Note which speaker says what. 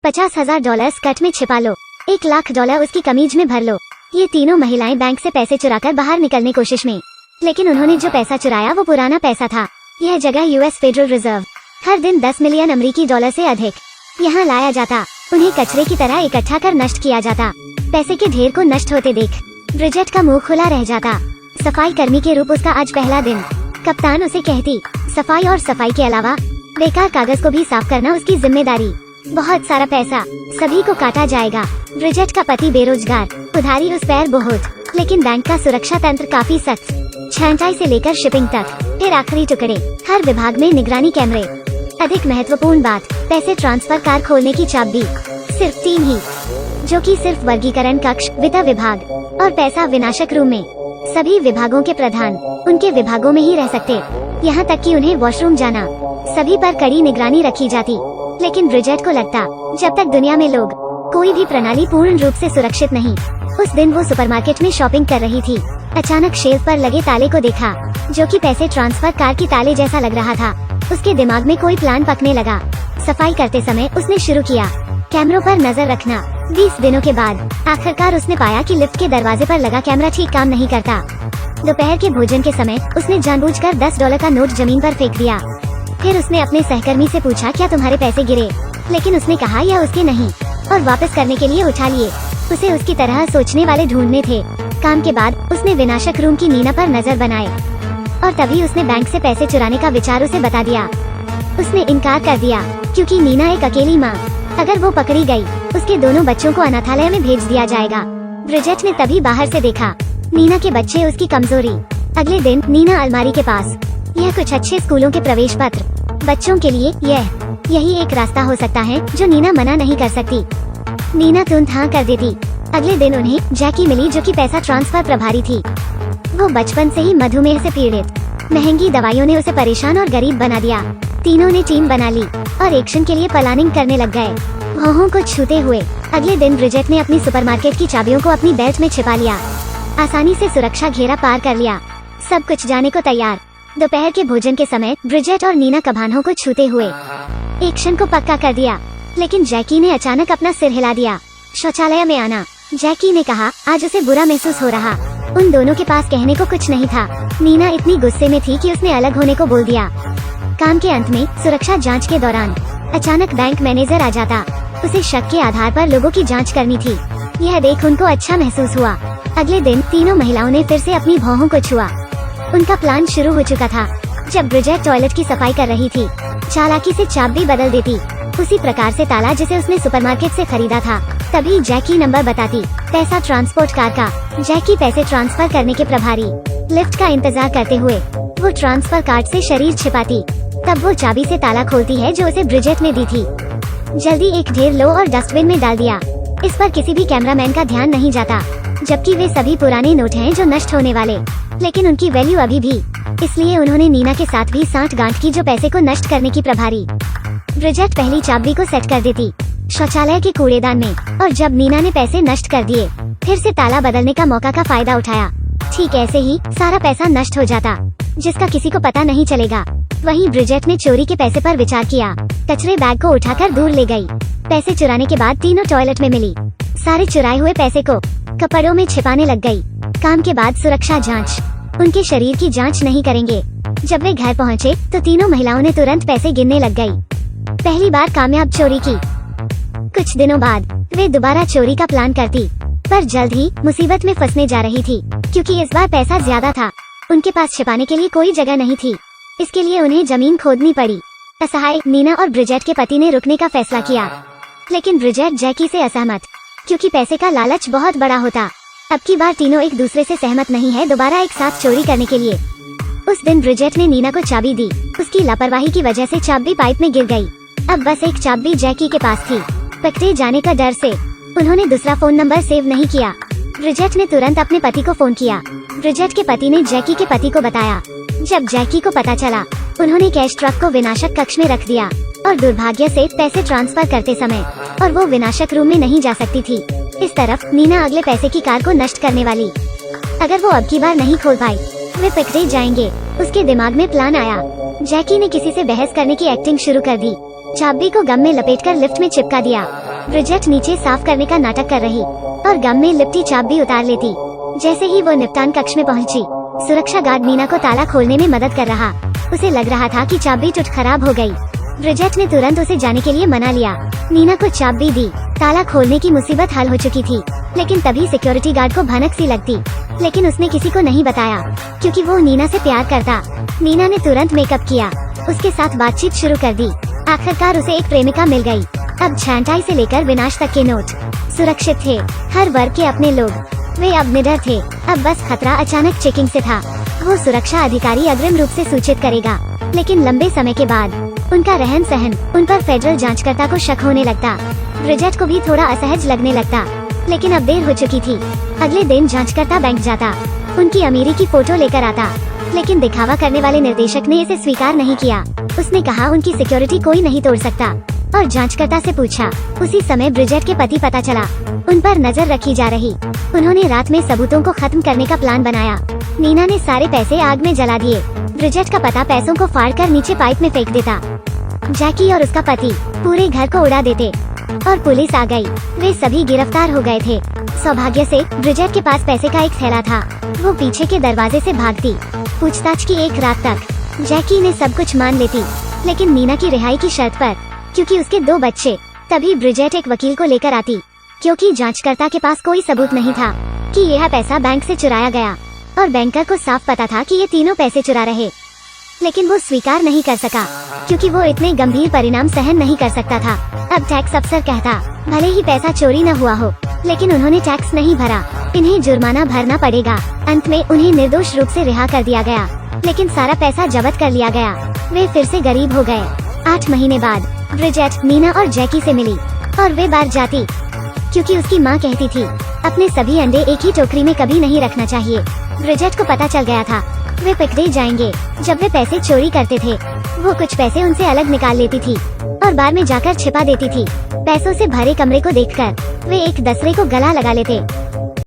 Speaker 1: $50,000 skirt में छिपा लो, $1,00,000 उसकी कमीज में भर लो। ये तीनों महिलाएं बैंक से पैसे चुराकर बाहर निकलने कोशिश में, लेकिन उन्होंने जो पैसा चुराया वो पुराना पैसा था। यह जगह यूएस फेडरल रिजर्व, हर दिन 10 मिलियन अमेरिकी डॉलर से अधिक यहाँ लाया जाता। उन्हें कचरे की तरह इकट्ठा कर नष्ट किया जाता। पैसे के ढेर को नष्ट होते देख ब्रिजेट का मुंह खुला रह जाता। सफाई कर्मी के रूप उसका आज पहला दिन। कप्तान उसे कहती, सफाई और सफाई के अलावा बेकार कागज को भी साफ करना उसकी जिम्मेदारी। बहुत सारा पैसा सभी को काटा जाएगा। ब्रिजेट का पति बेरोजगार, उधारी उस पैर बहुत, लेकिन बैंक का सुरक्षा तंत्र काफी सख्त। छांटाई से लेकर शिपिंग तक, फिर आखिरी टुकड़े, हर विभाग में निगरानी कैमरे। अधिक महत्वपूर्ण बात, पैसे ट्रांसफर कार खोलने की चाबी सिर्फ 3 ही, जो कि सिर्फ वर्गीकरण कक्ष, वित्त विभाग और पैसा विनाशक रूम में। सभी विभागों के प्रधान उनके विभागों में ही रह सकते, यहाँ तक कि उन्हें वॉशरूम जाना। सभी पर कड़ी निगरानी रखी जाती, लेकिन ब्रिजेट को लगता जब तक दुनिया में लोग कोई भी प्रणाली पूर्ण रूप से सुरक्षित नहीं। उस दिन वो सुपरमार्केट में शॉपिंग कर रही थी। अचानक शेल्फ पर लगे ताले को देखा, जो कि पैसे ट्रांसफर कार की ताले जैसा लग रहा था। उसके दिमाग में कोई प्लान पकने लगा। सफाई करते समय उसने शुरू किया कैमरों पर नजर रखना। 20 दिनों के बाद आखिरकार उसने पाया कि लिफ्ट के दरवाजे पर लगा कैमरा ठीक काम नहीं करता। दोपहर के भोजन के समय उसने जानबूझकर $10 का नोट जमीन पर फेंक दिया। फिर उसने अपने सहकर्मी से पूछा, क्या तुम्हारे पैसे गिरे? लेकिन उसने कहा यह उसके नहीं, और वापस करने के लिए उठा लिए। उसे उसकी तरह सोचने वाले ढूंढने थे। काम के बाद उसने विनाशक रूम की नीना पर नजर बनाए, और तभी उसने बैंक से पैसे चुराने का विचार उसे बता दिया। उसने इनकार कर दिया, क्योंकि नीना एक अकेली माँ। अगर वो पकड़ी गई, उसके दोनों बच्चों को अनाथालय में भेज दिया जाएगा। ब्रिजेट ने तभी बाहर से देखा नीना के बच्चे, उसकी कमजोरी। अगले दिन नीना अलमारी के पास, यह कुछ अच्छे स्कूलों के प्रवेश पत्र बच्चों के लिए, यही एक रास्ता हो सकता है जो नीना मना नहीं कर सकती। नीना तुरंत हाँ कर देती। अगले दिन उन्हें जैकी मिली, जो कि पैसा ट्रांसफर प्रभारी थी। वो बचपन से ही मधुमेह से पीड़ित, महंगी दवाइयों ने उसे परेशान और गरीब बना दिया। तीनों ने टीम बना ली और एक्शन के लिए प्लानिंग करने लग गए, भौहों को छूते हुए। अगले दिन ब्रिजेट ने अपनी सुपरमार्केट की चाबियों को अपनी बेल्ट में छिपा लिया, आसानी से सुरक्षा घेरा पार कर लिया। सब कुछ जाने को तैयार। दोपहर के भोजन के समय ब्रिजेट और नीना कबान्हों को छूते हुए एक्शन को पक्का कर दिया, लेकिन जैकी ने अचानक अपना सिर हिला दिया। शौचालय में आना, जैकी ने कहा। आज उसे बुरा महसूस हो रहा। उन दोनों के पास कहने को कुछ नहीं था। नीना इतनी गुस्से में थी कि उसने अलग होने को बोल दिया। काम के अंत में सुरक्षा जांच के दौरान अचानक बैंक मैनेजर आ जाता। उसे शक के आधार पर लोगों की जांच करनी थी। यह देख उनको अच्छा महसूस हुआ। अगले दिन तीनों महिलाओं ने फिर से अपनी भौहों को छुआ। उनका प्लान शुरू हो चुका था। जब ब्रिजेट टॉयलेट की सफाई कर रही थी, चालाकी से चाबी बदल देती, उसी प्रकार से ताला जिसे उसने सुपरमार्केट से खरीदा था। तभी जैकी नंबर बताती, पैसा ट्रांसपोर्ट कार का। जैकी पैसे ट्रांसफर करने के प्रभारी। लिफ्ट का इंतजार करते हुए वो ट्रांसफर कार्ड से शरीर छिपाती। तब वो चाबी से ताला खोलती है जो उसे ब्रिजेट ने दी थी। जल्दी एक ढेर लो और डस्टबिन में डाल दिया। इस पर किसी भी कैमरामैन का ध्यान नहीं जाता, जबकि वे सभी पुराने नोट हैं जो नष्ट होने वाले, लेकिन उनकी वैल्यू अभी भी। इसलिए उन्होंने नीना के साथ भी सांठ गांठ की, जो पैसे को नष्ट करने की प्रभारी। ब्रिजेट पहली चाबी को सेट कर देती शौचालय के कूड़ेदान में, और जब नीना ने पैसे नष्ट कर दिए, फिर से ताला बदलने का मौका का फायदा उठाया। ठीक ऐसे ही सारा पैसा नष्ट हो जाता, जिसका किसी को पता नहीं चलेगा। वहीं ब्रिजेट ने चोरी के पैसे पर विचार किया। कचरे बैग को उठाकर दूर ले गई। पैसे चुराने के बाद तीनों टॉयलेट में मिली। सारे चुराए हुए पैसे को कपड़ों में छिपाने लग गई। काम के बाद सुरक्षा जांच, उनके शरीर की जांच नहीं करेंगे। जब वे घर पहुंचे तो तीनों महिलाओं ने तुरंत पैसे गिनने लग गई। पहली बार कामयाब चोरी की। कुछ दिनों बाद वे दोबारा चोरी का प्लान करती, पर जल्द ही मुसीबत में फंसने जा रही थी, क्योंकि इस बार पैसा ज्यादा था। उनके पास छिपाने के लिए कोई जगह नहीं थी। इसके लिए उन्हें जमीन खोदनी पड़ी। असहाय नीना और ब्रिजेट के पति ने रुकने का फैसला किया, लेकिन ब्रिजेट जैकी से असहमत, क्योंकि पैसे का लालच बहुत बड़ा होता। अब की बार तीनों एक दूसरे से सहमत नहीं है दोबारा एक साथ चोरी करने के लिए। उस दिन ब्रिजेट ने नीना को चाबी दी। उसकी लापरवाही की वजह से चाबी पाइप में गिर गई। अब बस एक चाबी जैकी के पास थी। पकड़े जाने का डर से उन्होंने दूसरा फोन नंबर सेव नहीं किया। ब्रिजेट ने तुरंत अपने पति को फोन किया। ब्रिजेट के पति ने जैकी के पति को बताया। जब जैकी को पता चला, उन्होंने कैश ट्रक को विनाशक कक्ष में रख दिया, और दुर्भाग्य से पैसे ट्रांसफर करते समय और वो विनाशक रूम में नहीं जा सकती थी। इस तरफ नीना अगले पैसे की कार को नष्ट करने वाली। अगर वो अब की बार नहीं खोल पाई, वे पकड़े जाएंगे। उसके दिमाग में प्लान आया। जैकी ने किसी से बहस करने की एक्टिंग शुरू कर दी। चाबी को गम में लपेटकर लिफ्ट में चिपका दिया। ब्रिजेट नीचे साफ करने का नाटक कर रही और गम में लिपटी चाबी उतार लेती। जैसे ही वो निपटान कक्ष में पहुंची, सुरक्षा गार्ड नीना को ताला खोलने में मदद कर रहा। उसे लग रहा था कि चाबी टूट खराब हो गई। ब्रिजेट ने तुरंत उसे जाने के लिए मना लिया। नीना को चाबी दी। ताला खोलने की मुसीबत हल हो चुकी थी, लेकिन तभी सिक्योरिटी गार्ड को भनक सी लगती। लेकिन उसने किसी को नहीं बताया क्योंकि वो नीना से प्यार करता। नीना ने तुरंत मेकअप किया, उसके साथ बातचीत शुरू कर दी। आखिरकार उसे एक प्रेमिका मिल गई। अब छांटाई से लेकर विनाश तक के नोट सुरक्षित थे। हर वर्ग के अपने लोग, वे अब निडर थे। अब बस खतरा अचानक चेकिंग से था। वो सुरक्षा अधिकारी अग्रिम रूप से सूचित करेगा, लेकिन लंबे समय के बाद उनका रहन सहन उन पर फेडरल जांचकर्ता को शक होने लगता। ब्रिजेट को भी थोड़ा असहज लगने लगता, लेकिन अब देर हो चुकी थी। अगले दिन जांचकर्ता बैंक जाता, उनकी अमीरी की फोटो लेकर आता, लेकिन दिखावा करने वाले निर्देशक ने इसे स्वीकार नहीं किया। उसने कहा उनकी सिक्योरिटी कोई नहीं तोड़ सकता और जांचकर्ता से पूछा। उसी समय ब्रिजेट के पति पता चला, उन पर नजर रखी जा रही। उन्होंने रात में सबूतों को खत्म करने का प्लान बनाया। नीना ने सारे पैसे आग में जला दिए। ब्रिजेट का पता पैसों को फाड़कर नीचे पाइप में फेंक देता। जैकी और उसका पति पूरे घर को उड़ा देते और पुलिस आ गई। वे सभी गिरफ्तार हो गए थे। सौभाग्य से ब्रिजेट के पास पैसे का एक थैला था। वो पीछे के दरवाजे से भागती। पूछताछ की एक रात तक जैकी ने सब कुछ मान लेती, लेकिन नीना की रिहाई की शर्त पर, क्योंकि उसके 2 बच्चे। तभी ब्रिजेट एक वकील को लेकर आती, क्योंकि जांचकर्ता के पास कोई सबूत नहीं था कि यह पैसा बैंक से चुराया गया और बैंकर को साफ पता था कि ये तीनों पैसे चुरा रहे। लेकिन वो स्वीकार नहीं कर सका क्योंकि वो इतने गंभीर परिणाम सहन नहीं कर सकता था। अब टैक्स अफसर कहता, भले ही पैसा चोरी न हुआ हो, लेकिन उन्होंने टैक्स नहीं भरा, इन्हें जुर्माना भरना पड़ेगा। अंत में उन्हें निर्दोष रूप से रिहा कर दिया गया, लेकिन सारा पैसा जब्त कर लिया गया। वे फिर से गरीब हो गए। 8 महीने बाद ब्रिजेट नीना और जैकी से मिली और वे बाहर जाती, क्योंकि उसकी माँ कहती थी अपने सभी अंडे एक ही टोकरी में कभी नहीं रखना चाहिए। ब्रिजेट को पता चल गया था वे पकड़े जाएंगे जब वे पैसे चोरी करते थे। वो कुछ पैसे उनसे अलग निकाल लेती थी और बार में जाकर छिपा देती थी। पैसों से भरे कमरे को देखकर वे एक दूसरे को गला लगा लेते